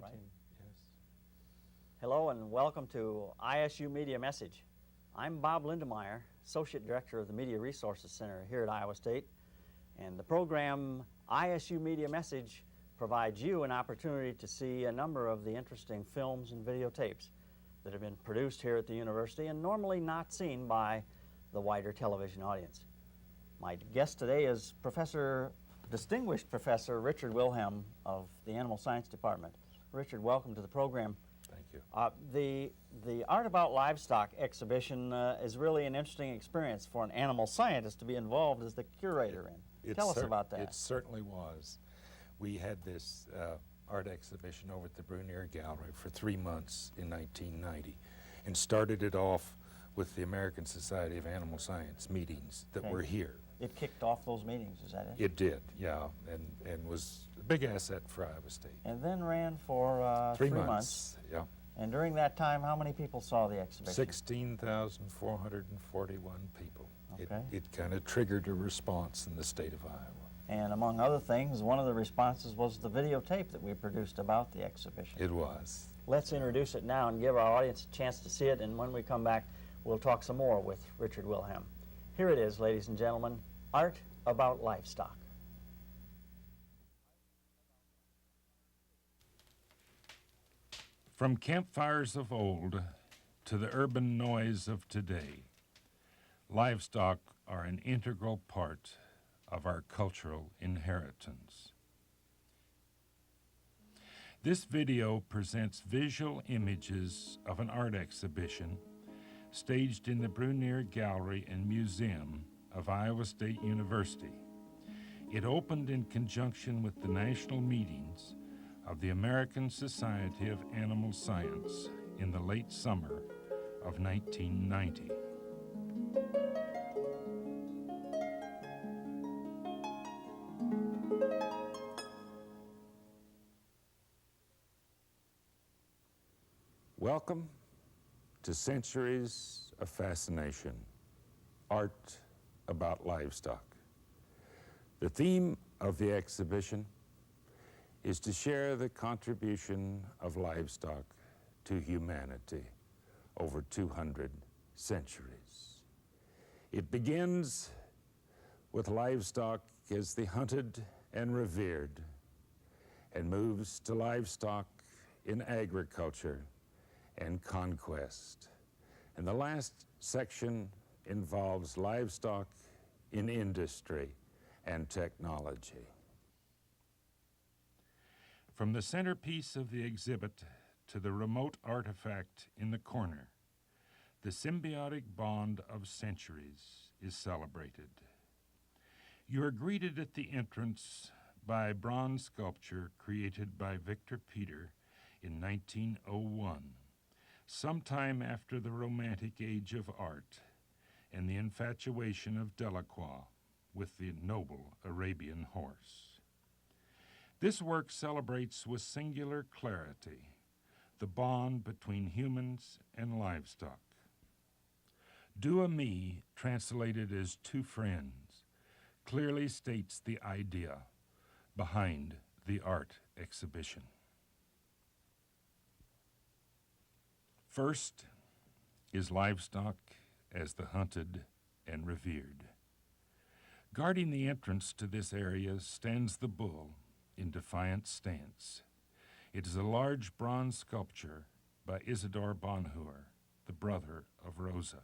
hunting, yes. Hello and welcome to ISU Media Message. I'm Bob Lindemeyer, Associate Director of the Media Resources Center here at Iowa State, and the program ISU Media Message provides you an opportunity to see a number of the interesting films and videotapes that have been produced here at the university and normally not seen by the wider television audience. My guest today is Distinguished Professor Richard Wilhelm of the Animal Science Department. Richard, welcome to the program. Thank you. The Art About Livestock exhibition is really an interesting experience for an animal scientist to be involved as the curator in. Tell us about that. It certainly was. We had this art exhibition over at the Brunier Gallery for 3 months in 1990 and started it off with the American Society of Animal Science meetings that were here. It kicked off those meetings, is that it? It did, yeah, and was a big asset for Iowa State. And then ran for 3 months. Yeah. And during that time, how many people saw the exhibition? 16,441 people. Okay. It kind of triggered a response in the state of Iowa. And among other things, one of the responses was the videotape that we produced about the exhibition. It was. Let's introduce it now and give our audience a chance to see it, and when we come back, we'll talk some more with Richard Wilhelm. Here it is, ladies and gentlemen, Art About Livestock. From campfires of old to the urban noise of today, livestock are an integral part of our cultural inheritance. This video presents visual images of an art exhibition staged in the Brunier Gallery and Museum of Iowa State University. It opened in conjunction with the national meetings of the American Society of Animal Science in the late summer of 1990. Welcome to Centuries of Fascination, Art About Livestock. The theme of the exhibition is to share the contribution of livestock to humanity over 200 centuries. It begins with livestock as the hunted and revered, and moves to livestock in agriculture and conquest. And the last section involves livestock in industry and technology. From the centerpiece of the exhibit to the remote artifact in the corner, the symbiotic bond of centuries is celebrated. You are greeted at the entrance by a bronze sculpture created by Victor Peter in 1901, sometime after the Romantic age of art and the infatuation of Delacroix with the noble Arabian horse. This work celebrates with singular clarity the bond between humans and livestock. Deux amis, translated as two friends, clearly states the idea behind the art exhibition. First is livestock as the hunted and revered. Guarding the entrance to this area stands the bull in defiant stance. It is a large bronze sculpture by Isidore Bonheur, the brother of Rosa.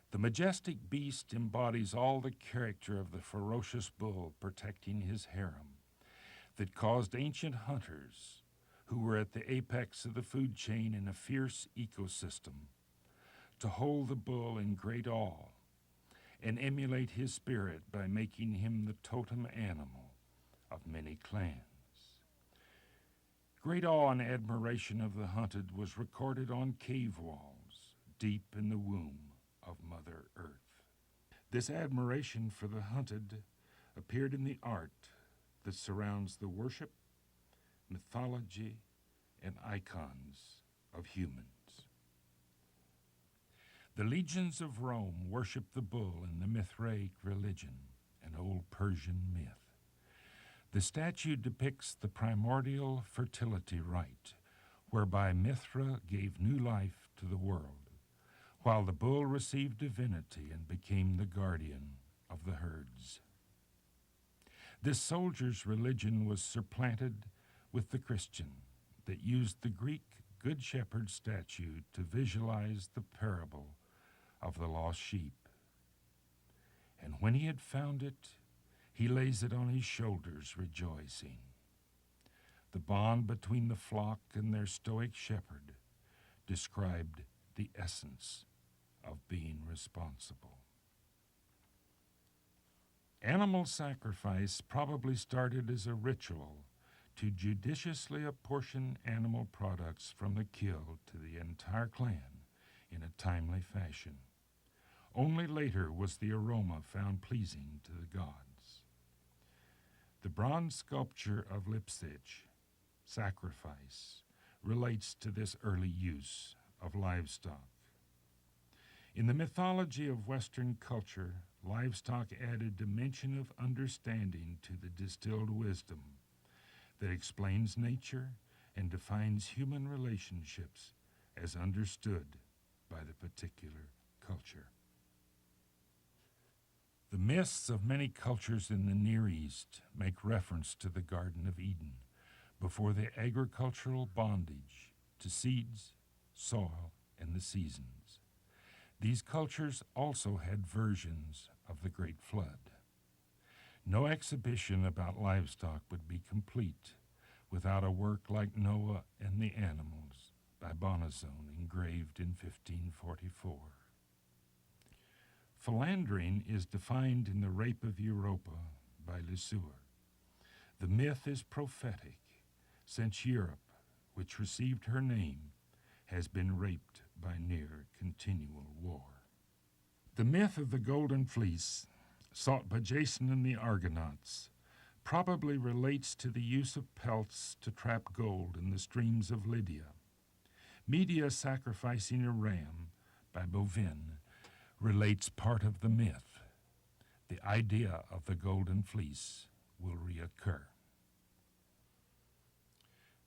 The majestic beast embodies all the character of the ferocious bull protecting his harem that caused ancient hunters who were at the apex of the food chain in a fierce ecosystem to hold the bull in great awe and emulate his spirit by making him the totem animal of many clans. Great awe and admiration of the hunted was recorded on cave walls deep in the womb of Mother Earth. This admiration for the hunted appeared in the art that surrounds the worship, mythology, and icons of humans. The legions of Rome worshiped the bull in the Mithraic religion, an old Persian myth. The statue depicts the primordial fertility rite, whereby Mithra gave new life to the world, while the bull received divinity and became the guardian of the herds. This soldier's religion was supplanted with the Christian that used the Greek Good Shepherd statue to visualize the parable of the lost sheep. And when he had found it, he lays it on his shoulders, rejoicing. The bond between the flock and their stoic shepherd described the essence of being responsible. Animal sacrifice probably started as a ritual to judiciously apportion animal products from the kill to the entire clan in a timely fashion. Only later was the aroma found pleasing to the gods. The bronze sculpture of Lipsitch, Sacrifice, relates to this early use of livestock. In the mythology of Western culture, livestock added dimension of understanding to the distilled wisdom that explains nature and defines human relationships as understood by the particular culture. The myths of many cultures in the Near East make reference to the Garden of Eden before the agricultural bondage to seeds, soil, and the seasons. These cultures also had versions of the Great Flood. No exhibition about livestock would be complete without a work like Noah and the Animals by Bonnazone, engraved in 1544. Philandering is defined in The Rape of Europa by Lesueur. The myth is prophetic, since Europe, which received her name, has been raped by near continual war. The myth of the Golden Fleece, sought by Jason and the Argonauts, probably relates to the use of pelts to trap gold in the streams of Lydia. Medea sacrificing a ram by Bovin relates part of the myth. The idea of the Golden Fleece will reoccur.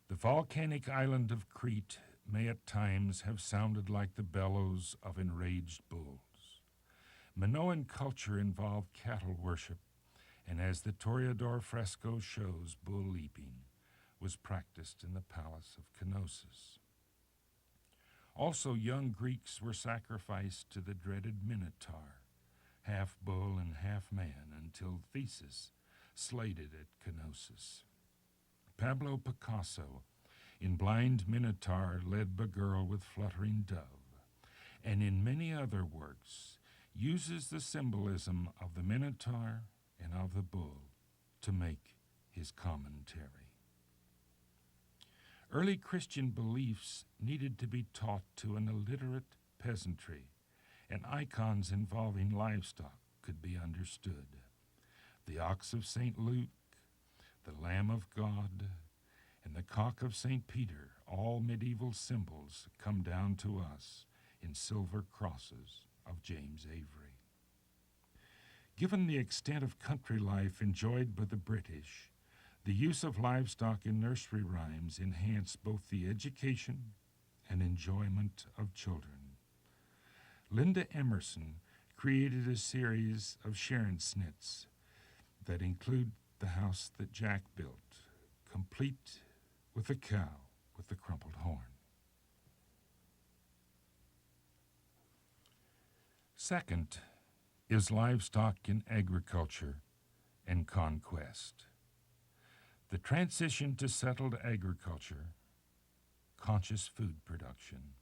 The volcanic island of Crete may at times have sounded like the bellows of enraged bulls. Minoan culture involved cattle worship, and as the Toreador fresco shows, bull leaping was practiced in the palace of Knossos. Also, young Greeks were sacrificed to the dreaded Minotaur, half bull and half man, until Theseus slayed it at Knossos. Pablo Picasso, in Blind Minotaur, led the girl with fluttering dove, and in many other works, uses the symbolism of the Minotaur and of the bull to make his commentary. Early Christian beliefs needed to be taught to an illiterate peasantry, and icons involving livestock could be understood. The ox of St. Luke, the Lamb of God, and the cock of St. Peter, all medieval symbols, come down to us in silver crosses of James Avery. Given the extent of country life enjoyed by the British, the use of livestock in nursery rhymes enhanced both the education and enjoyment of children. Linda Emerson created a series of Sharon-snits that include The House That Jack Built, complete with a cow with the crumpled horn. Second is livestock in agriculture and conquest. The transition to settled agriculture, conscious food production,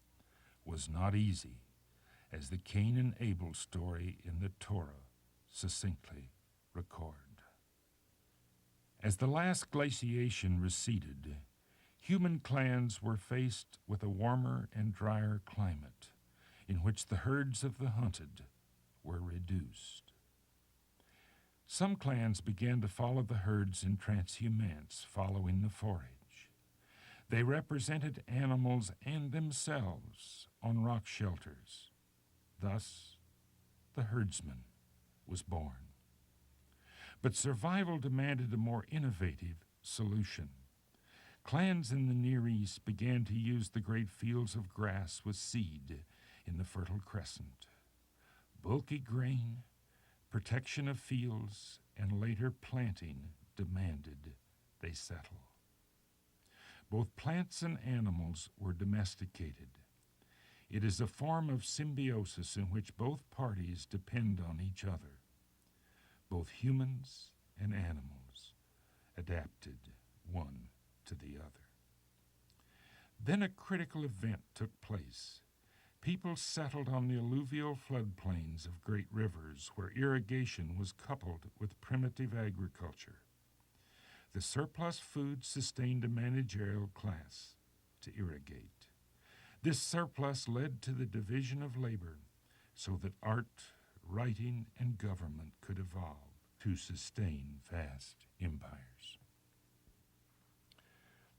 was not easy, as the Cain and Abel story in the Torah succinctly record. As the last glaciation receded, human clans were faced with a warmer and drier climate, in which the herds of the hunted were reduced. Some clans began to follow the herds in transhumance, following the forage. They represented animals and themselves on rock shelters. Thus, the herdsman was born. But survival demanded a more innovative solution. Clans in the Near East began to use the great fields of grass with seed in the Fertile Crescent. Bulky grain, protection of fields, and later planting demanded they settle. Both plants and animals were domesticated. It is a form of symbiosis in which both parties depend on each other. Both humans and animals adapted one to the other. Then a critical event took place. People settled on the alluvial floodplains of great rivers where irrigation was coupled with primitive agriculture. The surplus food sustained a managerial class to irrigate. This surplus led to the division of labor so that art, writing, and government could evolve to sustain vast empires.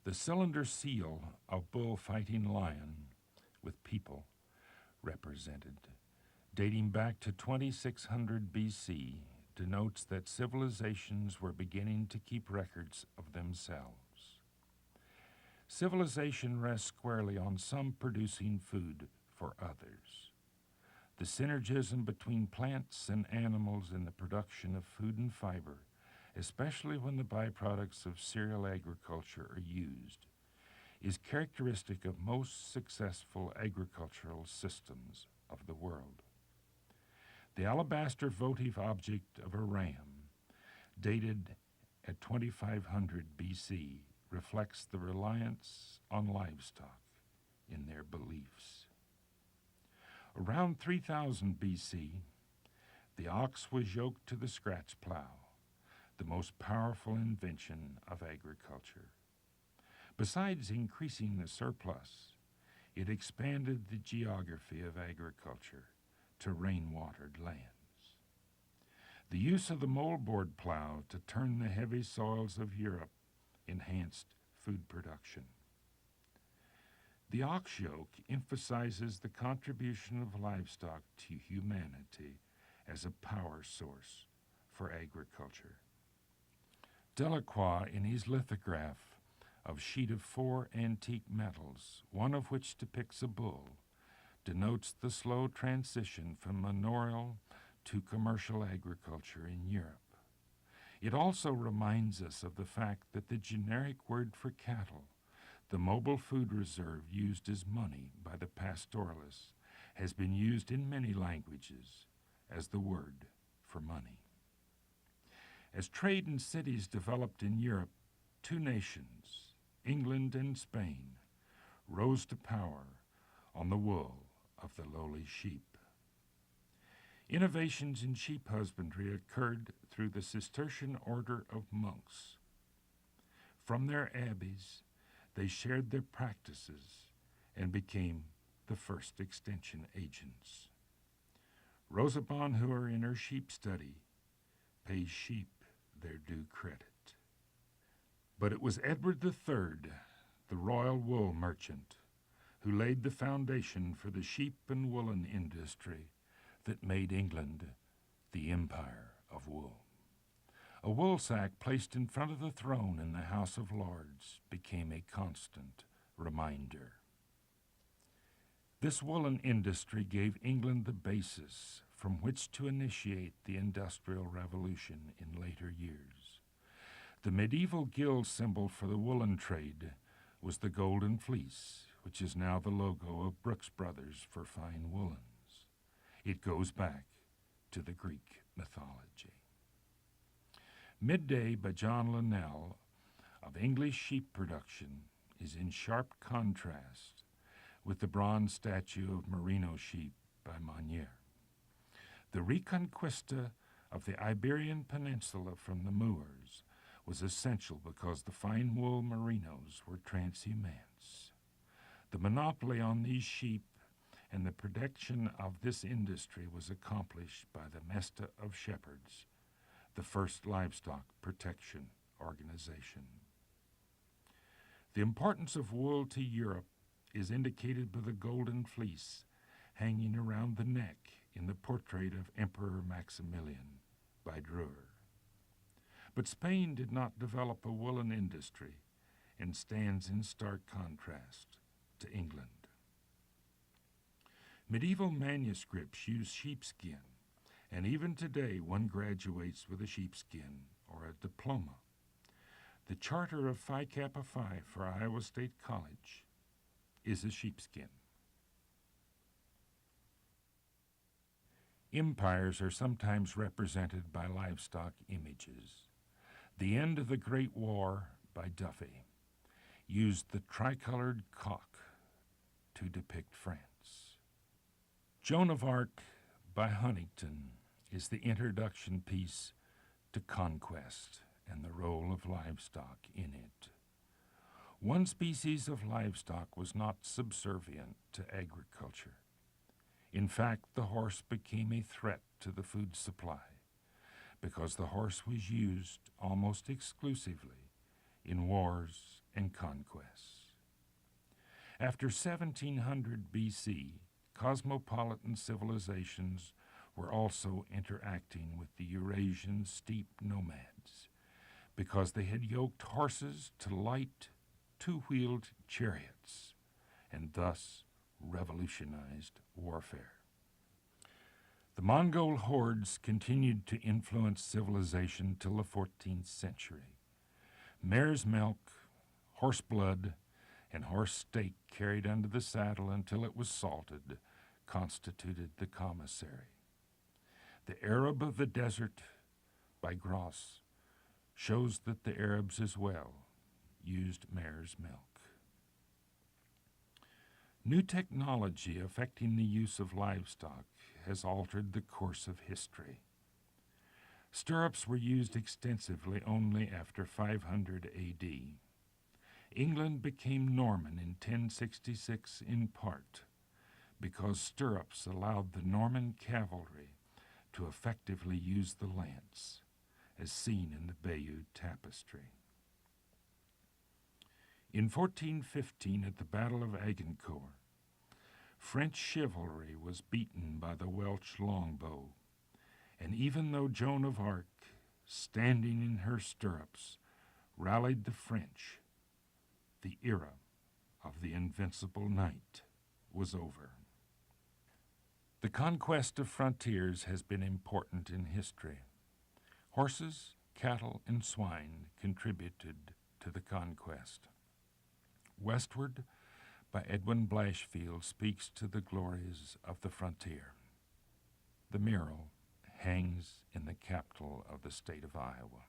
The cylinder seal of bullfighting lion with people represented, dating back to 2600 BC, denotes that civilizations were beginning to keep records of themselves. Civilization rests squarely on some producing food for others. The synergism between plants and animals in the production of food and fiber, especially when the byproducts of cereal agriculture are used, is characteristic of most successful agricultural systems of the world. The alabaster votive object of a ram, dated at 2500 BC, reflects the reliance on livestock in their beliefs. Around 3000 BC, the ox was yoked to the scratch plow, the most powerful invention of agriculture. Besides increasing the surplus, it expanded the geography of agriculture to rain-watered lands. The use of the moldboard plow to turn the heavy soils of Europe enhanced food production. The ox yoke emphasizes the contribution of livestock to humanity as a power source for agriculture. Delacroix, in his lithograph of sheet of 4 antique metals, one of which depicts a bull, denotes the slow transition from manorial to commercial agriculture in Europe. It also reminds us of the fact that the generic word for cattle, the mobile food reserve used as money by the pastoralists, has been used in many languages as the word for money. As trade and cities developed in Europe, two nations, England and Spain, rose to power on the wool of the lowly sheep. Innovations in sheep husbandry occurred through the Cistercian order of monks. From their abbeys, they shared their practices and became the first extension agents. Rosa Bonheur, in her sheep study, pays sheep their due credit. But it was Edward III, the royal wool merchant, who laid the foundation for the sheep and woolen industry that made England the empire of wool. A wool sack placed in front of the throne in the House of Lords became a constant reminder. This woolen industry gave England the basis from which to initiate the Industrial Revolution in later years. The medieval guild symbol for the woolen trade was the golden fleece, which is now the logo of Brooks Brothers for fine woolens. It goes back to the Greek mythology. Midday by John Linnell of English sheep production is in sharp contrast with the bronze statue of merino sheep by Monnier. The Reconquista of the Iberian Peninsula from the Moors was essential because the fine wool merinos were transhumants. The monopoly on these sheep and the protection of this industry was accomplished by the Mesta of Shepherds, the first livestock protection organization. The importance of wool to Europe is indicated by the golden fleece hanging around the neck in the portrait of Emperor Maximilian by Dreux. But Spain did not develop a woolen industry and stands in stark contrast to England. Medieval manuscripts use sheepskin, and even today one graduates with a sheepskin or a diploma. The charter of Phi Kappa Phi for Iowa State College is a sheepskin. Empires are sometimes represented by livestock images. The End of the Great War by Duffy used the tricolored cock to depict France. Joan of Arc by Huntington is the introduction piece to conquest and the role of livestock in it. One species of livestock was not subservient to agriculture. In fact, the horse became a threat to the food supply because the horse was used almost exclusively in wars and conquests. After 1700 BC, cosmopolitan civilizations were also interacting with the Eurasian steppe nomads because they had yoked horses to light, two-wheeled chariots and thus revolutionized warfare. The Mongol hordes continued to influence civilization till the 14th century. Mare's milk, horse blood, and horse steak carried under the saddle until it was salted constituted the commissary. The Arab of the Desert by Gross shows that the Arabs as well used mare's milk. New technology affecting the use of livestock has altered the course of history. Stirrups were used extensively only after 500 A.D. England became Norman in 1066 in part because stirrups allowed the Norman cavalry to effectively use the lance, as seen in the Bayeux Tapestry. In 1415, at the Battle of Agincourt, French chivalry was beaten by the Welsh longbow, and even though Joan of Arc, standing in her stirrups, rallied the French, the era of the invincible knight was over. The conquest of frontiers has been important in history. Horses, cattle, and swine contributed to the conquest. Westward by Edwin Blashfield speaks to the glories of the frontier. The mural hangs in the capital of the state of Iowa.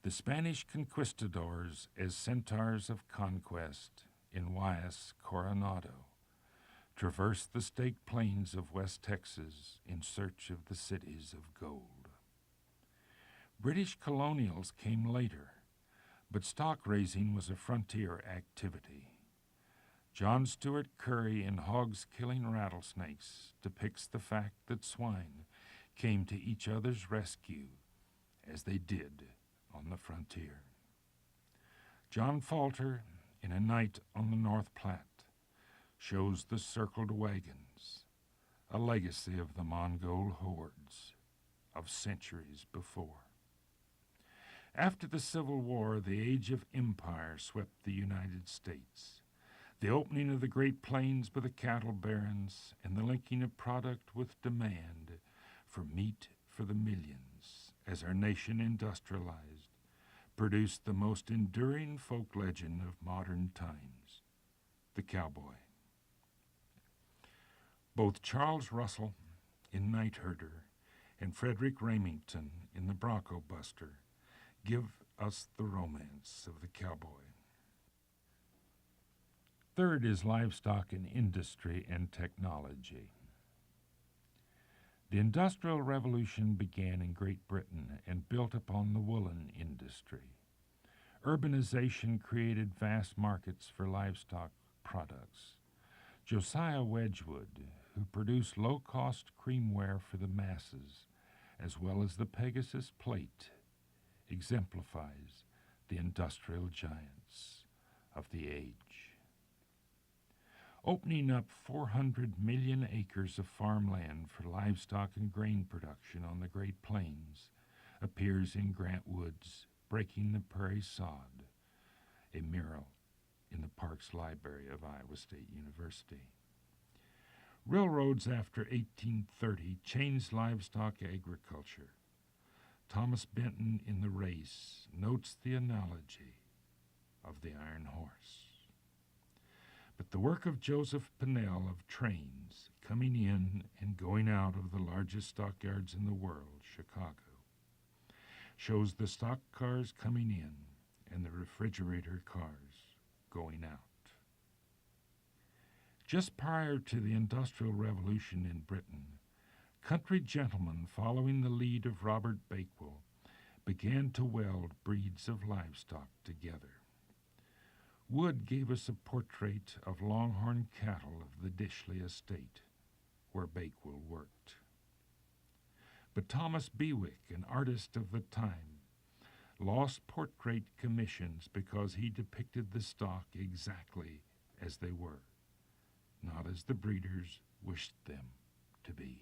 The Spanish conquistadors as centaurs of conquest in Valles Coronado traversed the staked plains of West Texas in search of the cities of gold. British colonials came later, but stock raising was a frontier activity. John Stuart Curry in Hogs Killing Rattlesnakes depicts the fact that swine came to each other's rescue as they did on the frontier. John Falter in A Night on the North Platte shows the circled wagons, a legacy of the Mongol hordes of centuries before. After the Civil War, the age of empire swept the United States. The opening of the Great Plains by the cattle barons and the linking of product with demand for meat for the millions as our nation industrialized produced the most enduring folk legend of modern times, the cowboy. Both Charles Russell in Night Herder and Frederick Remington in The Bronco Buster give us the romance of the cowboy. Third is livestock and industry and technology. The Industrial Revolution began in Great Britain and built upon the woolen industry. Urbanization created vast markets for livestock products. Josiah Wedgwood, who produced low-cost creamware for the masses, as well as the Pegasus plate, exemplifies the industrial giants of the age. Opening up 400 million acres of farmland for livestock and grain production on the Great Plains appears in Grant Woods, Breaking the Prairie Sod, a mural in the Parks Library of Iowa State University. Railroads after 1830 changed livestock agriculture. Thomas Benton in The Race notes the analogy of the iron horse. But the work of Joseph Pennell of trains coming in and going out of the largest stockyards in the world, Chicago, shows the stock cars coming in and the refrigerator cars going out. Just prior to the Industrial Revolution in Britain, country gentlemen following the lead of Robert Bakewell began to weld breeds of livestock together. Wood gave us a portrait of longhorn cattle of the Dishley estate, where Bakewell worked. But Thomas Bewick, an artist of the time, lost portrait commissions because he depicted the stock exactly as they were, not as the breeders wished them to be.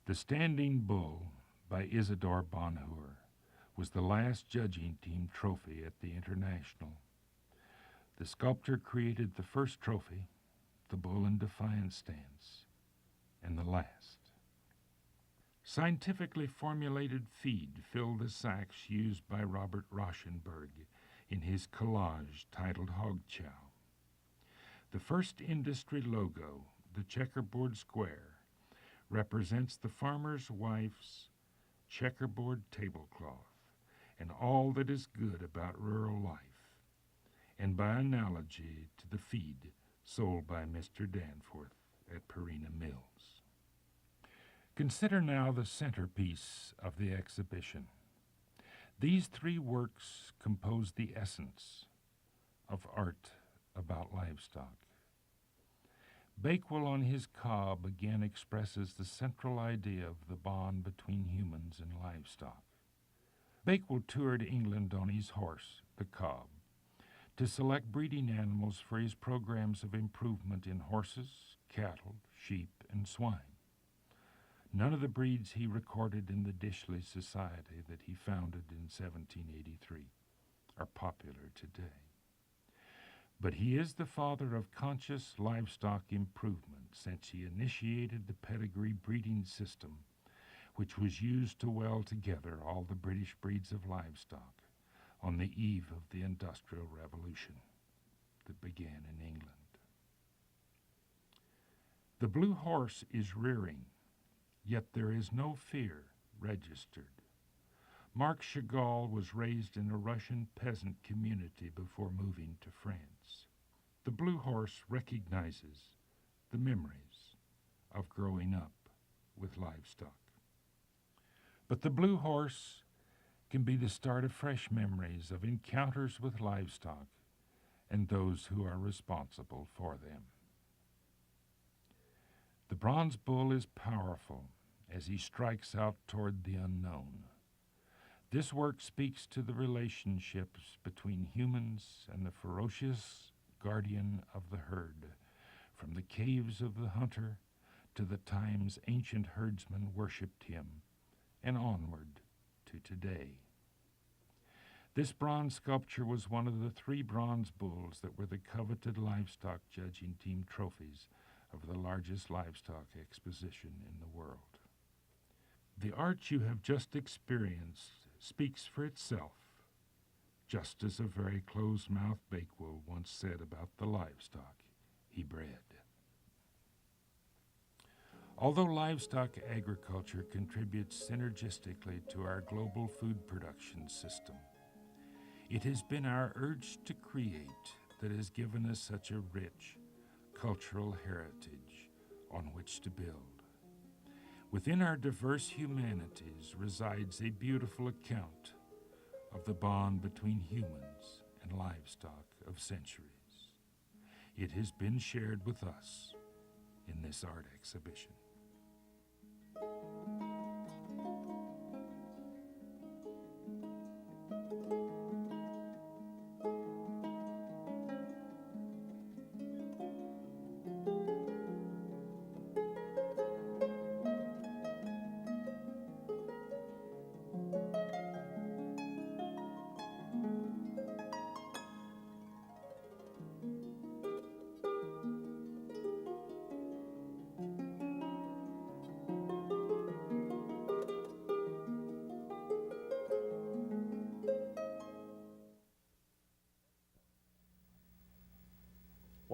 The Standing Bull by Isidore Bonheur was the last judging team trophy at the International. The sculptor created the first trophy, the Bull in Defiance stance, and the last. Scientifically formulated feed filled the sacks used by Robert Rauschenberg in his collage titled Hog Chow. The first industry logo, the checkerboard square, represents the farmer's wife's checkerboard tablecloth and all that is good about rural life, and by analogy to the feed sold by Mr. Danforth at Purina Mills. Consider now the centerpiece of the exhibition. These three works compose the essence of art about livestock. Bakewell on his cob again expresses the central idea of the bond between humans and livestock. Bakewell toured England on his horse, the cob, to select breeding animals for his programs of improvement in horses, cattle, sheep, and swine. None of the breeds he recorded in the Dishley Society that he founded in 1783 are popular today. But he is the father of conscious livestock improvement since he initiated the pedigree breeding system, which was used to weld together all the British breeds of livestock on the eve of the Industrial Revolution that began in England. The blue horse is rearing, yet there is no fear registered. Marc Chagall was raised in a Russian peasant community before moving to France. The blue horse recognizes the memories of growing up with livestock. But the blue horse can be the start of fresh memories of encounters with livestock and those who are responsible for them. The bronze bull is powerful as he strikes out toward the unknown. This work speaks to the relationships between humans and the ferocious guardian of the herd, from the caves of the hunter to the times ancient herdsmen worshipped him, and onward to today. This bronze sculpture was one of the three bronze bulls that were the coveted livestock judging team trophies of the largest livestock exposition in the world. The art you have just experienced speaks for itself, just as a very close-mouthed Bakewell once said about the livestock he bred. Although livestock agriculture contributes synergistically to our global food production system, it has been our urge to create that has given us such a rich cultural heritage on which to build. Within our diverse humanities resides a beautiful account of the bond between humans and livestock of centuries. It has been shared with us in this art exhibition.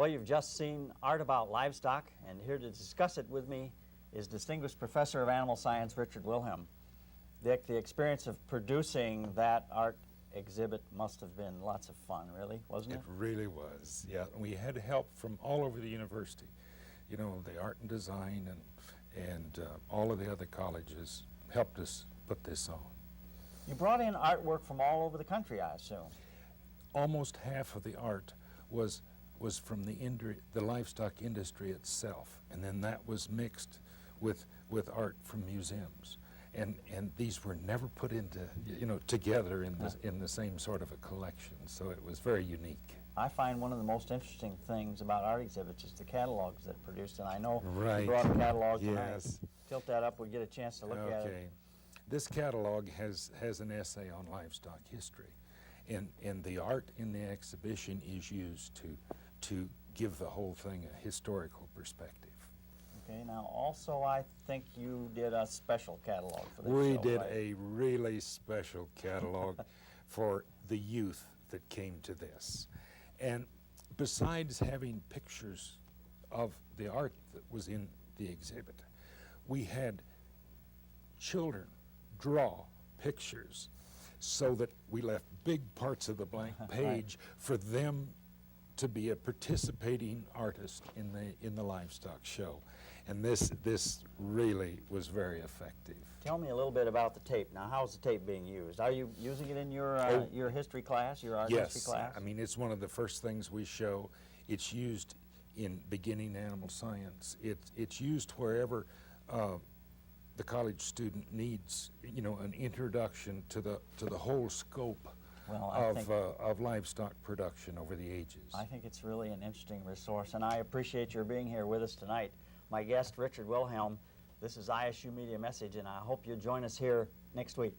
Well, you've just seen art about livestock, and here to discuss it with me is Distinguished Professor of Animal Science Richard Wilhelm. Dick, the experience of producing that art exhibit must have been lots of fun, really, wasn't it? It really was, yeah. We had help from all over the university. You know, the art and design and all of the other colleges helped us put this on. You brought in artwork from all over the country, I assume. Almost half of the art was from the livestock industry itself, and then that was mixed with art from museums. And these were never put into, you know, together in the same sort of a collection, so it was very unique. I find one of the most interesting things about art exhibits is the catalogs that are produced, and I know Right. you brought a catalog tonight. Yes. Tilt that up, we get a chance to look at it. Okay. This catalog has an essay on livestock history, and the art in the exhibition is used to give the whole thing a historical perspective. Okay, now also I think you did a special catalog for this We show, did right? a really special catalog for the youth that came to this. And besides having pictures of the art that was in the exhibit, we had children draw pictures so that we left big parts of the blank page for them to be a participating artist in the livestock show. And this really was very effective. Tell me a little bit about the tape. Now, how's the tape being used? Are you using it in your your history class, your art history Yes, class? I mean, it's one of the first things we show. It's used in beginning animal science. It's used wherever the college student needs, you know, an introduction to the whole scope Well, I think- of livestock production over the ages. I think it's really an interesting resource, and I appreciate your being here with us tonight. My guest, Richard Wilhelm. This is ISU Media Message, and I hope you'll join us here next week.